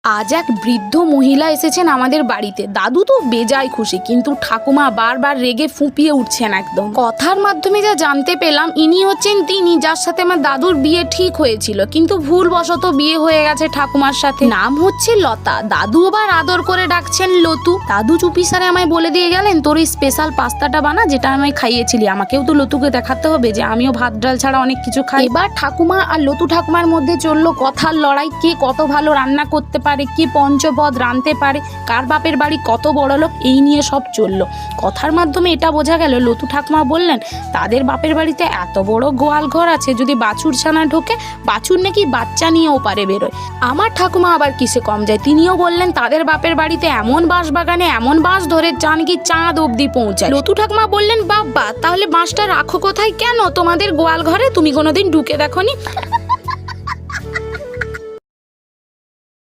আজ এক বৃদ্ধ মহিলা এসেছেন আমাদের বাড়িতে। দাদু তো বেজায় খুশি, কিন্তু ঠাকুমা বারবার রেগে ফুঁপিয়ে উঠছেন একদম। কথার মাধ্যমে যা জানতে পেলাম, ইনি হচ্ছেন তিনি যার সাথে আমার দাদুর বিয়ে ঠিক হয়েছিল, কিন্তু ভুলবশত বিয়ে হয়ে গেছে ঠাকুমার সাথে। নাম হচ্ছে লতা, দাদু আবার আদর করে ডাকছেন লতু। দাদু চুপিসারে আমায় বলে দিয়ে গেলেন, তোর এই স্পেশাল পাস্তাটা বানা যেটা আমায় খাইয়েছিলি। আমাকেও তো লতুকে দেখাতে হবে যে আমিও ভাত ডাল ছাড়া অনেক কিছু খাই। এবার ঠাকুমা আর লতু ঠাকুমার মধ্যে চললো কথার লড়াই, কে কত ভালো রান্না করতে পারে, কে পঞ্চপদ রাঁধতে পারে, কার বাপের বাড়ি কত বড় লোক, এই নিয়ে সব চললো। কথার মাধ্যমে এটা বোঝা গেল, লতু ঠাকুমা বললেন তাদের বাপের বাড়িতে এত বড় গোয়াল ঘর আছে, যদি বাছুর ছানা ঢোকে বাছুর নাকি বাচ্চা নিয়েও পারে বেরোয়। আমার ঠাকুমা আবার কিসে কম যায়, তিনিও বললেন তাদের বাপের বাড়িতে এমন বাঁশ বাগানে এমন বাঁশ ধরে যা নাকি চাঁদ অব্দি পৌঁছায়। লতু ঠাকুমা বললেন, বাবা তাহলে বাঁশটা রাখো কোথায়, কেন তোমাদের গোয়াল ঘরে তুমি কোনোদিন ঢুকে দেখোনি?